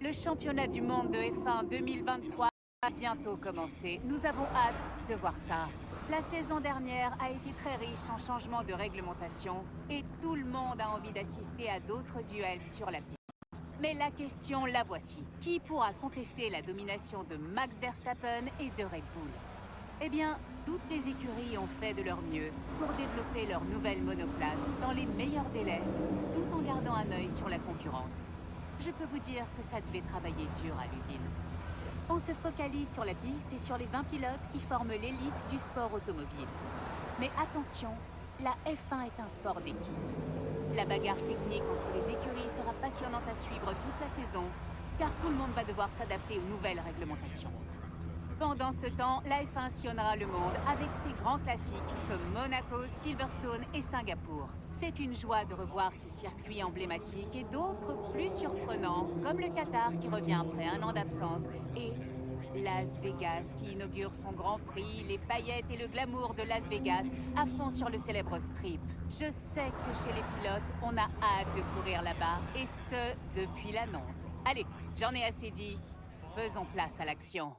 Le championnat du monde de F1 2023 va bientôt commencer. Nous avons hâte de voir ça. La saison dernière a été très riche en changements de réglementation et tout le monde a envie d'assister à d'autres duels sur la piste. Mais la question, la voici. Qui pourra contester la domination de Max Verstappen et de Red Bull? Eh bien, toutes les écuries ont fait de leur mieux pour développer leur nouvelle monoplace dans les meilleurs délais, tout en gardant un œil sur la concurrence. Je peux vous dire que ça devait travailler dur à l'usine. On se focalise sur la piste et sur les 20 pilotes qui forment l'élite du sport automobile. Mais attention, la F1 est un sport d'équipe. La bagarre technique entre les écuries sera passionnante à suivre toute la saison, car tout le monde va devoir s'adapter aux nouvelles réglementations. Pendant ce temps, la F1 sillonnera le monde avec ses grands classiques comme Monaco, Silverstone et Singapour. C'est une joie de revoir ces circuits emblématiques et d'autres plus surprenants, comme le Qatar qui revient après un an d'absence et Las Vegas qui inaugure son Grand Prix, les paillettes et le glamour de Las Vegas à fond sur le célèbre strip. Je sais que chez les pilotes, on a hâte de courir là-bas, et ce, depuis l'annonce. Allez, j'en ai assez dit. Faisons place à l'action.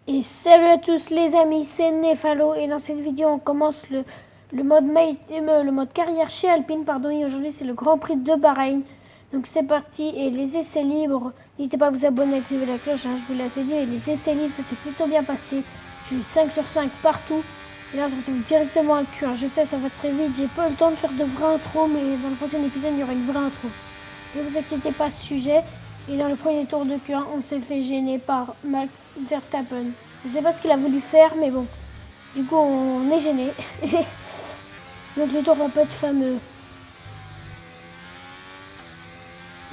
Et salut à tous les amis, c'est Nefalo et dans cette vidéo on commence le mode carrière chez Alpine et aujourd'hui c'est le Grand Prix de Bahreïn. Donc c'est parti et les essais libres, n'hésitez pas à vous abonner, activer la cloche, je vous l'ai assez dit, et les essais libres ça s'est plutôt bien passé. J'ai eu 5 sur 5 partout et là on se retrouve directement à Q1. Je sais ça va très vite, j'ai pas eu le temps de faire de vraie intro mais dans le prochain épisode il y aura une vraie intro. Ne vous inquiétez pas à ce sujet. Et dans le premier tour de Q1, on s'est fait gêner par Max Verstappen. Je ne sais pas ce qu'il a voulu faire, mais bon. Du coup, on est gêné. Donc le tour va pas être fameux.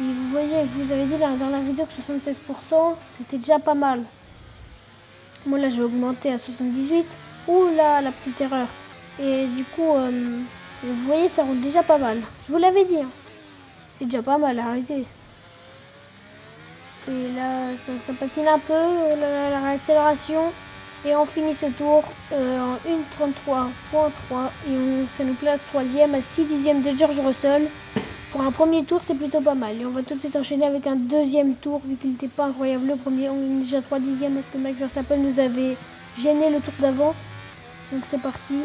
Et vous voyez, je vous avais dit dans la vidéo que 76%, c'était déjà pas mal. Moi là, j'ai augmenté à 78. Ouh là, la petite erreur. Et du coup, vous voyez, ça roule déjà pas mal. Je vous l'avais dit. Hein. C'est déjà pas mal, arrêtez. Et là, ça patine un peu, la réaccélération. Et on finit ce tour en 1.33.3. Et ça nous place 3e à 6 dixièmes de George Russell. Pour un premier tour, c'est plutôt pas mal. Et on va tout de suite enchaîner avec un deuxième tour, vu qu'il n'était pas incroyable le premier. On est déjà 3 dixièmes parce que Max Verstappen nous avait gêné le tour d'avant. Donc c'est parti.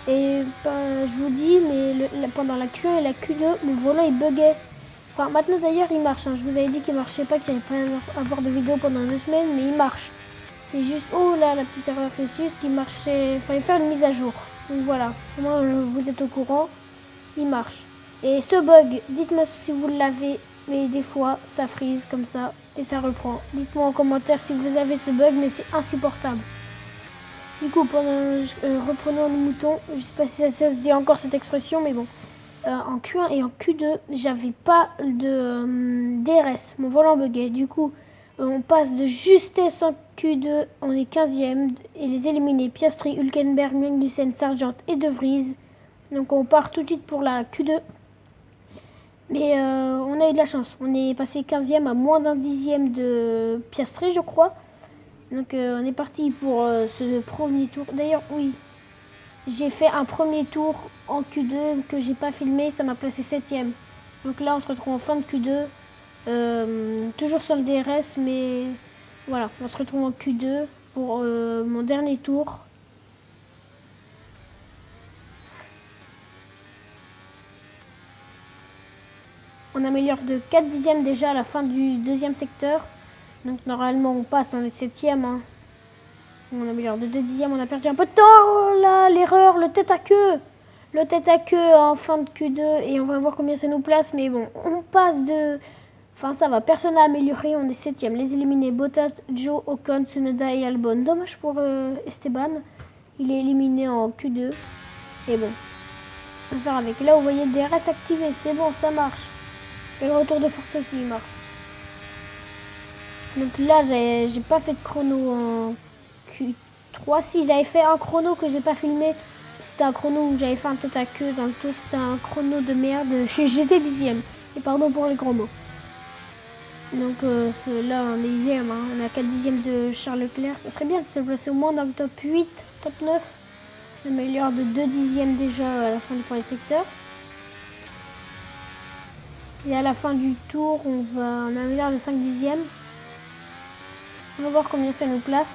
Et je vous dis, mais pendant la Q1 et la Q2, le volant il buguait. Enfin, maintenant d'ailleurs, il marche. Hein. Je vous avais dit qu'il marchait pas, qu'il n'y avait pas à avoir de vidéo pendant 2 semaines, mais il marche. C'est juste, oh là, la petite erreur, c'est juste qu'il marchait. Il fallait faire une mise à jour. Donc voilà, moi, vous êtes au courant, il marche. Et ce bug, dites-moi si vous l'avez, mais des fois, ça freeze comme ça et ça reprend. Dites-moi en commentaire si vous avez ce bug, mais c'est insupportable. Du coup, reprenons le mouton. Je sais pas si ça se dit encore cette expression, mais bon. En Q1 et en Q2, j'avais pas de DRS, mon volant buguait. Du coup, on passe de justesse en Q2, on est 15e, et les éliminés Piastri, Hülkenberg, Magnussen, Sargent et De Vries. Donc on part tout de suite pour la Q2. Mais on a eu de la chance, on est passé 15e à moins d'un dixième de Piastri, je crois. Donc on est parti pour ce premier tour. D'ailleurs, oui. J'ai fait un premier tour en Q2 que j'ai pas filmé, ça m'a placé 7e. Donc là, on se retrouve en fin de Q2, toujours sur le DRS, mais voilà, on se retrouve en Q2 pour mon dernier tour. On améliore de 4 dixièmes déjà à la fin du deuxième secteur. Donc normalement, on passe, on est 7e. Hein. On améliore de 2 dixièmes, on a perdu un peu de temps. Oh là, l'erreur, le tête à queue. Le tête à queue en fin de Q2 et on va voir combien ça nous place. Mais bon, on passe de... Enfin, ça va, personne n'a amélioré, on est 7e. Les éliminés, Bottas, Joe, Ocon, Tsunoda et Albon. Dommage pour Esteban, il est éliminé en Q2. Et bon, on va faire avec. Là, vous voyez le DRS activé, c'est bon, ça marche. Et le retour de force aussi, il marche. Donc là, j'ai pas fait de chrono en Q3. Si, j'avais fait un chrono que j'ai pas filmé. C'était un chrono où j'avais fait un tête à queue dans le tour. C'était un chrono de merde. J'étais 10e. Et pardon pour les gros mots. Donc là, on est 10e. Hein. On a 4 dixièmes de Charles Leclerc. Ça serait bien de se placer au moins dans le top 8, top 9. On améliore de 2 dixièmes déjà à la fin du premier secteur. Et à la fin du tour, on a un milliard de 5 dixièmes. On va voir combien ça nous place.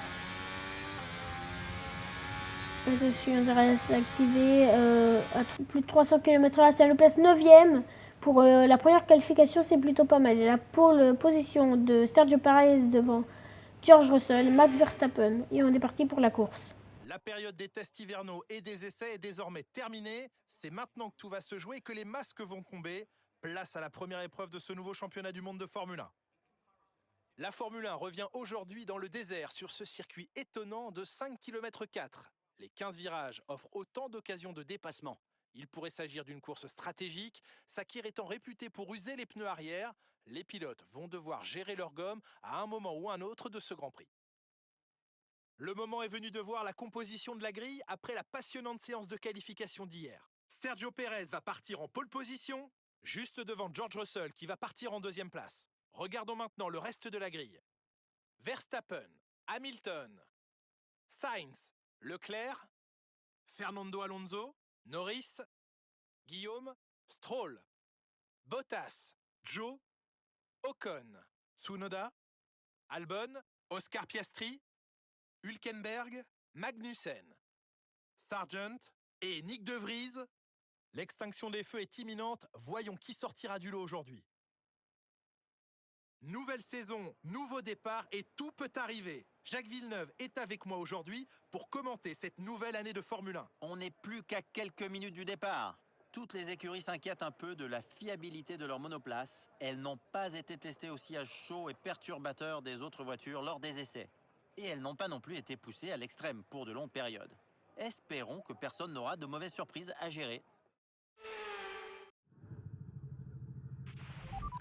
Attention, DRS activé à plus de 300 km/h. Ça nous place 9e. Pour la première qualification, c'est plutôt pas mal. Et la pole position de Sergio Perez devant George Russell, Max Verstappen. Et on est parti pour la course. La période des tests hivernaux et des essais est désormais terminée. C'est maintenant que tout va se jouer et que les masques vont tomber. Place à la première épreuve de ce nouveau championnat du monde de Formule 1. La Formule 1 revient aujourd'hui dans le désert sur ce circuit étonnant de 5 km 4. Les 15 virages offrent autant d'occasions de dépassement. Il pourrait s'agir d'une course stratégique, Sakir étant réputé pour user les pneus arrière. Les pilotes vont devoir gérer leur gomme à un moment ou un autre de ce Grand Prix. Le moment est venu de voir la composition de la grille après la passionnante séance de qualification d'hier. Sergio Perez va partir en pole position, juste devant George Russell qui va partir en deuxième place. Regardons maintenant le reste de la grille. Verstappen, Hamilton, Sainz, Leclerc, Fernando Alonso, Norris, Guillaume, Stroll, Bottas, Zhou, Ocon, Tsunoda, Albon, Oscar Piastri, Hülkenberg, Magnussen, Sargent et Nick De Vries. L'extinction des feux est imminente. Voyons qui sortira du lot aujourd'hui. Nouvelle saison, nouveau départ et tout peut arriver. Jacques Villeneuve est avec moi aujourd'hui pour commenter cette nouvelle année de Formule 1. On n'est plus qu'à quelques minutes du départ. Toutes les écuries s'inquiètent un peu de la fiabilité de leurs monoplaces. Elles n'ont pas été testées au sillage chaud et perturbateur des autres voitures lors des essais. Et elles n'ont pas non plus été poussées à l'extrême pour de longues périodes. Espérons que personne n'aura de mauvaises surprises à gérer.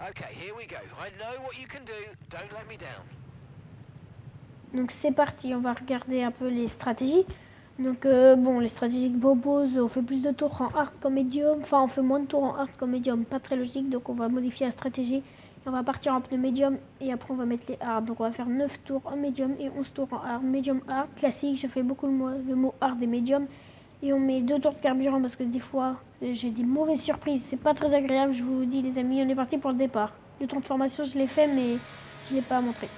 Okay, here we go. I know what you can do. Don't let me down. Donc c'est parti, on va regarder un peu les stratégies. Donc bon, les stratégies que propose, on fait plus de tours en hard qu'en médium. Enfin, on fait moins de tours en hard qu'en médium, pas très logique. Donc on va modifier la stratégie. Et on va partir en pneu médium et après on va mettre les hard. Donc on va faire 9 tours en médium et 11 tours en hard. Médium hard, classique, je fais beaucoup le mot hard et médium. Et on met 2 tours de carburant parce que des fois, j'ai des mauvaises surprises. C'est pas très agréable, je vous dis les amis, on est parti pour le départ. Le tour de formation, je l'ai fait, mais je ne l'ai pas montré.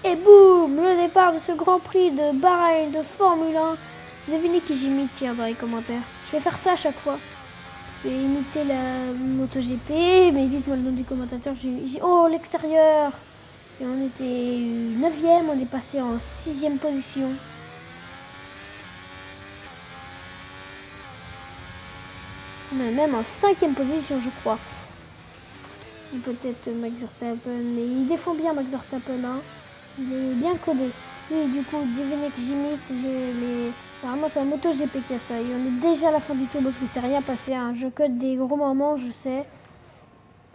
Et boum, le départ de ce Grand Prix de Bahreïn de Formule 1. Devinez qui j'imite, tiens, dans les commentaires. Je vais faire ça à chaque fois. Je vais imiter la MotoGP, mais dites-moi le nom du commentateur. Oh, l'extérieur. Et on était 9e, on est passé en 6e position. On est même en 5e position, je crois. Peut-être Max Verstappen, mais il défend bien Max Verstappen, hein. Il est bien codé. Oui, du coup, devinez que j'imite, Normalement, c'est un MotoGP qui a ça. Et on est déjà à la fin du tour parce que c'est rien passé, hein. Je code des gros moments, je sais.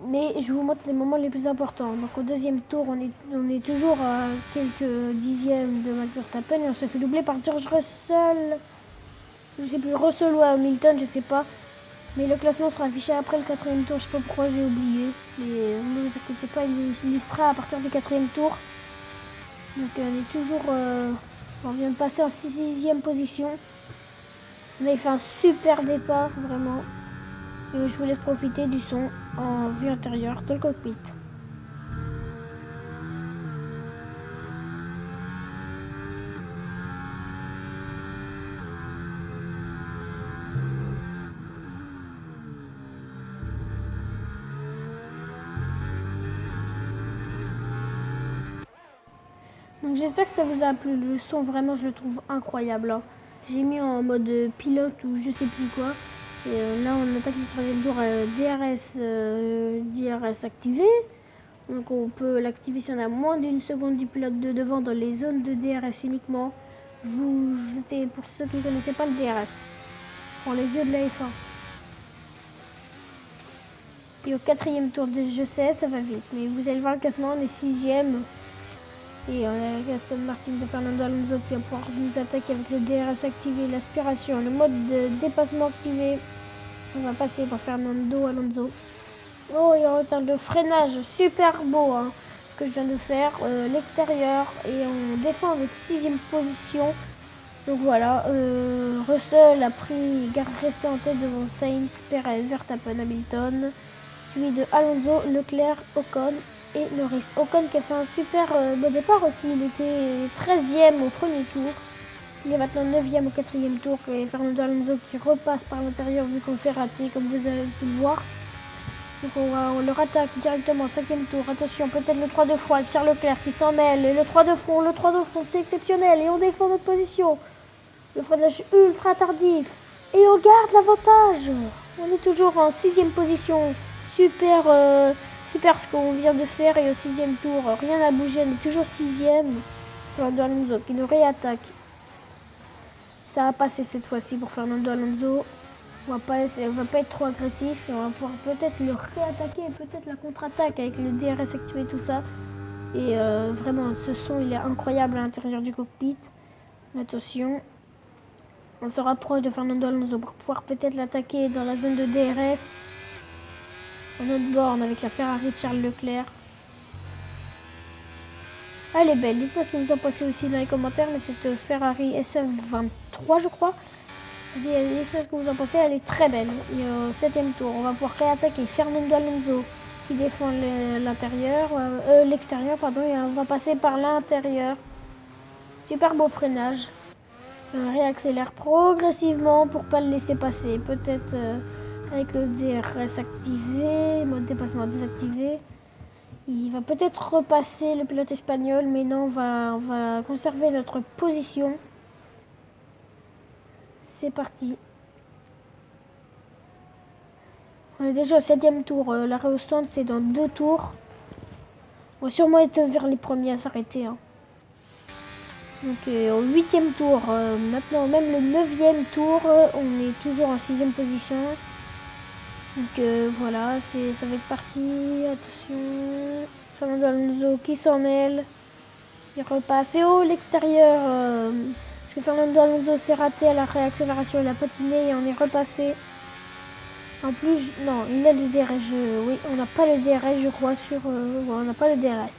Mais je vous montre les moments les plus importants. Donc au deuxième tour, on est toujours à quelques dixièmes de Max Verstappen et on se fait doubler par George Russell. Je sais plus, Russell ou Hamilton, je sais pas. Mais le classement sera affiché après le 4e tour. Je sais pas pourquoi j'ai oublié. Mais ne vous inquiétez pas, il sera à partir du 4e tour. Donc on est toujours... on vient de passer en 6e position. On avait fait un super départ, vraiment. Et je vous laisse profiter du son en vue intérieure de le cockpit. Donc j'espère que ça vous a plu. Le son, vraiment, je le trouve incroyable, hein. J'ai mis en mode pilote ou je sais plus quoi. Et là, on attaque le 3e tour DRS activé. Donc on peut l'activer si on a moins d'une seconde du pilote de devant dans les zones de DRS uniquement. C'était pour ceux qui ne connaissaient pas le DRS. Pour les yeux de la F1. Et au 4e tour, je sais, ça va vite. Mais vous allez voir le classement, on est 6e. Et on a Aston Martin de Fernando Alonso qui va pouvoir nous attaquer avec le DRS activé, l'aspiration, le mode de dépassement activé. Ça va passer pour Fernando Alonso. Oh, il y a un retard de freinage super beau, hein, ce que je viens de faire. L'extérieur et on défend avec 6e position. Donc voilà, Russell a pris garde restée en tête devant Sainz, Perez, Verstappen, Hamilton, suivi de Alonso, Leclerc, Ocon et Norris. Ocon qui a fait un super bon départ aussi, il était 13e au premier tour. Il est maintenant 9e au 4e tour et Fernando Alonso qui repasse par l'intérieur vu qu'on s'est raté comme vous avez pu le voir. Donc on leur attaque directement au 5e tour. Attention, peut-être le 3 de front avec Charles Leclerc qui s'en mêle. Et le 3 de front, c'est exceptionnel et on défend notre position. Le freinage ultra tardif et on garde l'avantage. On est toujours en 6e position. Super, super ce qu'on vient de faire et au 6e tour, rien n'a bougé, on est toujours 6e. Fernando Alonso qui nous réattaque. Ça va passer cette fois-ci pour Fernando Alonso. On va pas être trop agressif. On va pouvoir peut-être le réattaquer, peut-être la contre-attaque avec le DRS activé, tout ça. Et vraiment, ce son, il est incroyable à l'intérieur du cockpit. Attention. On se rapproche de Fernando Alonso pour pouvoir peut-être l'attaquer dans la zone de DRS. En autre borne avec la Ferrari de Charles Leclerc. Elle est belle. Dites-moi ce que vous en pensez aussi dans les commentaires. Mais cette Ferrari SF23, je crois. Dites-moi ce que vous en pensez. Elle est très belle. Et au 7e tour, on va pouvoir réattaquer Fernando Alonso qui défend l'extérieur, pardon. Et on va passer par l'intérieur. Super beau freinage. On réaccélère progressivement pour pas le laisser passer. Peut-être avec le DRS activé, mode dépassement désactivé. Il va peut-être repasser le pilote espagnol, mais non, on va conserver notre position. C'est parti. On est déjà au 7e tour. L'arrêt au stand, c'est dans 2 tours. On va sûrement être vers les premiers à s'arrêter. Hein. Donc au 8e tour, maintenant même le 9e tour, on est toujours en 6e position. Donc voilà, ça va être parti. Attention. Fernando Alonso qui s'en mêle. Il repasse. Et oh, l'extérieur. Parce que Fernando Alonso s'est raté à la réaccélération. Il a patiné et on est repassé. En plus, non, il a le DRS. Oui, on n'a pas le DRS, je crois. On n'a pas le DRS.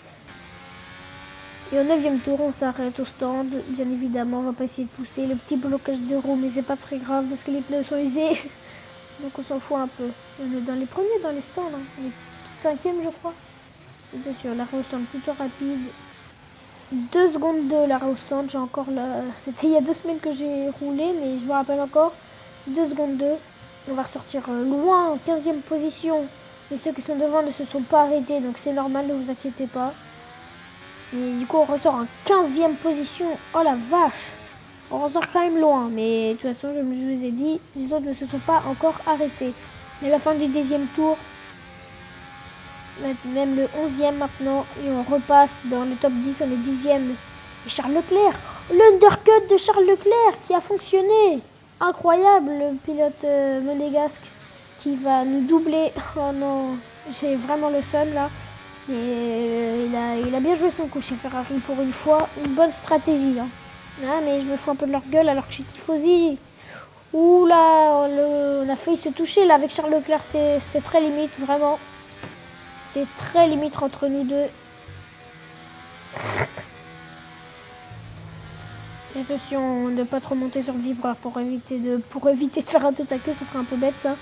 Et au 9e tour, on s'arrête au stand. Bien évidemment, on va pas essayer de pousser. Le petit blocage de roue, mais c'est pas très grave parce que les pneus sont usés. Donc on s'en fout un peu. On est dans les premiers dans les stands. Hein. On est 5e, je crois. Attention, l'arrêt au stand plutôt rapide. 2 secondes 2 l'arrêt au stand. J'ai encore C'était il y a 2 semaines que j'ai roulé, mais je me rappelle encore. 2 secondes 2. On va ressortir loin, en 15e position. Et ceux qui sont devant ne se sont pas arrêtés, donc c'est normal, ne vous inquiétez pas. Et du coup, on ressort en 15e position. Oh la vache! On ressort quand même loin, mais de toute façon, comme je vous ai dit, les autres ne se sont pas encore arrêtés. Mais à la fin du 10e tour, même le 11e maintenant, et on repasse dans le top 10, on est 10e. Et Charles Leclerc, l'undercut de Charles Leclerc qui a fonctionné. Incroyable, le pilote monégasque qui va nous doubler. Oh non, j'ai vraiment le seum là. Mais il a bien joué son coup chez Ferrari pour une fois. Une bonne stratégie. Hein. Ah, mais je me fous un peu de leur gueule alors que je suis tifosi. Ouh là, on a failli se toucher là avec Charles Leclerc. C'était très limite, vraiment. C'était très limite entre nous deux. Et attention de ne pas trop monter sur le vibreur pour éviter de faire un tête à queue, ça serait un peu bête ça.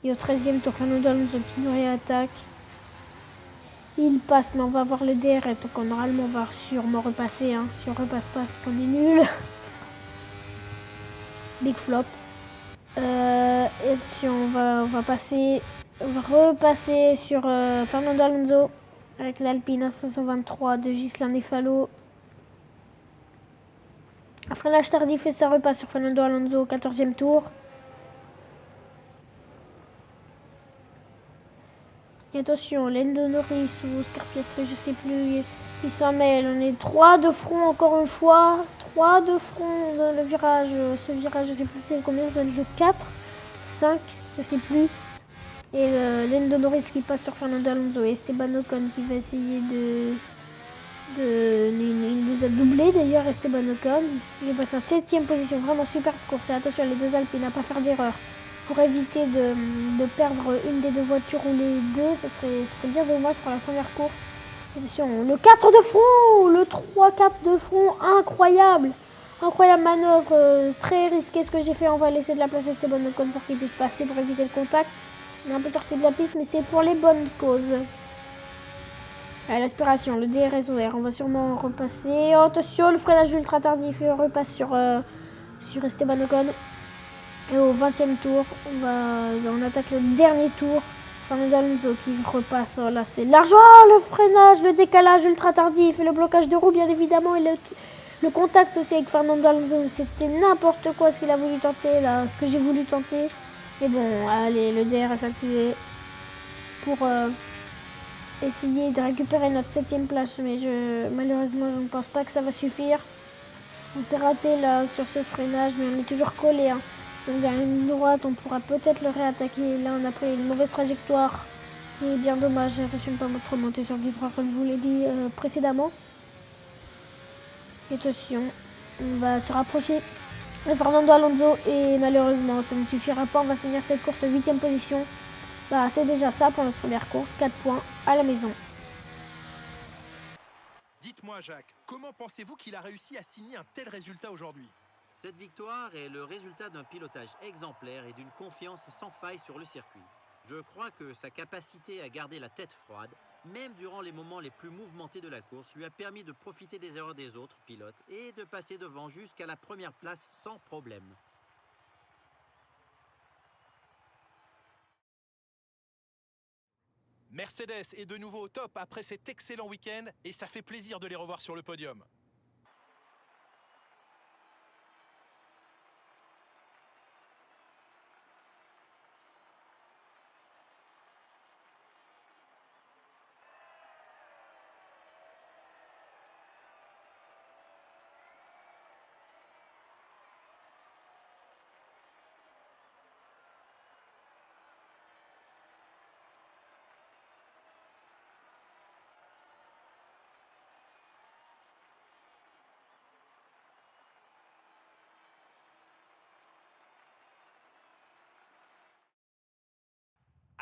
Et au 13e tour, Fernando Alonso qui nous réattaque. Il passe, mais on va avoir le DRS, donc normalement on va sûrement repasser. Hein. Si on repasse pas, c'est qu'on est nul. Big flop. Et si on va repasser sur Fernando Alonso avec l'Alpine 523 de Ghislain Nefalo. Un freinage tardif et ça repasse sur Fernando Alonso au 14e tour. Et attention, Lando Norris ou Oscar Piastri, je sais plus, il s'en mêle. On est 3 de front encore une fois. 3 de front dans le virage. Ce virage, je sais plus c'est combien, ça doit être le 4, 5, je sais plus. Et Lando Norris qui passe sur Fernando Alonso et Esteban Ocon qui va essayer il nous a doublé d'ailleurs, Esteban Ocon. Il est passé en 7e position, vraiment superbe course. Et attention, les deux Alpines à pas faire d'erreur. Pour éviter de perdre une des deux voitures ou les deux, ça serait bien dommage pour la première course. Attention, le 4 de front, le 3-4 de front, incroyable. Incroyable manœuvre, très risqué ce que j'ai fait. On va laisser de la place à Esteban Ocon pour qu'il puisse passer pour éviter le contact. On est un peu sorti de la piste, mais c'est pour les bonnes causes. L'aspiration, le DRS ouvert, on va sûrement repasser. Oh, attention, le freinage ultra tardif, et on repasse sur Esteban Ocon. Et au 20e tour, on attaque le dernier tour. Fernando Alonso qui repasse, oh, là c'est large. Oh, le freinage, le décalage ultra tardif et le blocage de roue bien évidemment. Et le contact aussi avec Fernando Alonso, c'était n'importe quoi ce qu'il a voulu tenter, là, ce que j'ai voulu tenter. Mais bon, allez, le DRS activé pour essayer de récupérer notre 7e place. Mais malheureusement, je ne pense pas que ça va suffire. On s'est raté là sur ce freinage, mais on est toujours collé. Hein. Donc dans la ligne droite, on pourra peut-être le réattaquer. Là, on a pris une mauvaise trajectoire. C'est bien dommage. Attention de ne pas trop monter sur le vibreur comme je vous l'ai dit précédemment. Et attention, on va se rapprocher de Fernando Alonso et malheureusement, ça ne suffira pas. On va finir cette course à 8e position. Bah, c'est déjà ça pour notre première course. 4 points à la maison. Dites-moi, Jacques, comment pensez-vous qu'il a réussi à signer un tel résultat aujourd'hui? Cette victoire est le résultat d'un pilotage exemplaire et d'une confiance sans faille sur le circuit. Je crois que sa capacité à garder la tête froide, même durant les moments les plus mouvementés de la course, lui a permis de profiter des erreurs des autres pilotes et de passer devant jusqu'à la première place sans problème. Mercedes est de nouveau au top après cet excellent week-end et ça fait plaisir de les revoir sur le podium.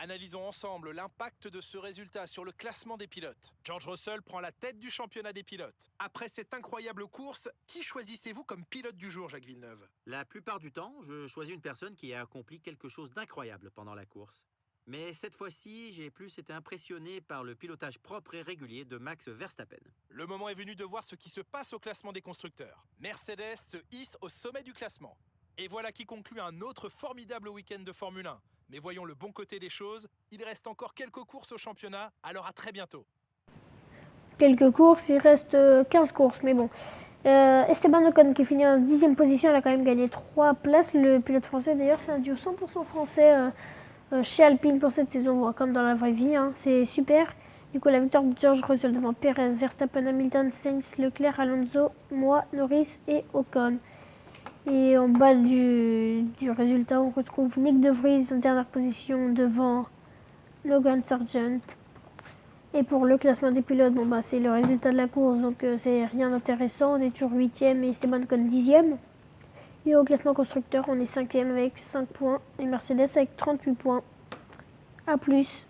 Analysons ensemble l'impact de ce résultat sur le classement des pilotes. George Russell prend la tête du championnat des pilotes. Après cette incroyable course, qui choisissez-vous comme pilote du jour, Jacques Villeneuve? La plupart du temps, je choisis une personne qui a accompli quelque chose d'incroyable pendant la course. Mais cette fois-ci, j'ai plus été impressionné par le pilotage propre et régulier de Max Verstappen. Le moment est venu de voir ce qui se passe au classement des constructeurs. Mercedes se hisse au sommet du classement. Et voilà qui conclut un autre formidable week-end de Formule 1. Mais voyons le bon côté des choses, il reste encore quelques courses au championnat, alors à très bientôt. Quelques courses, il reste 15 courses, mais bon. Esteban Ocon qui finit en 10e position, il a quand même gagné 3 places. Le pilote français d'ailleurs, c'est un duo 100% français chez Alpine pour cette saison, comme dans la vraie vie, hein. C'est super. Du coup, la victoire de George Russell devant Perez, Verstappen, Hamilton, Sainz, Leclerc, Alonso, moi, Norris et Ocon. Et en bas du résultat, on retrouve Nick De Vries en dernière position devant Logan Sargent. Et pour le classement des pilotes, bon, bah, c'est le résultat de la course, donc c'est rien d'intéressant. On est toujours 8e et Esteban Ocon 10e. Et au classement constructeur, on est 5e avec 5 points et Mercedes avec 38 points. A plus.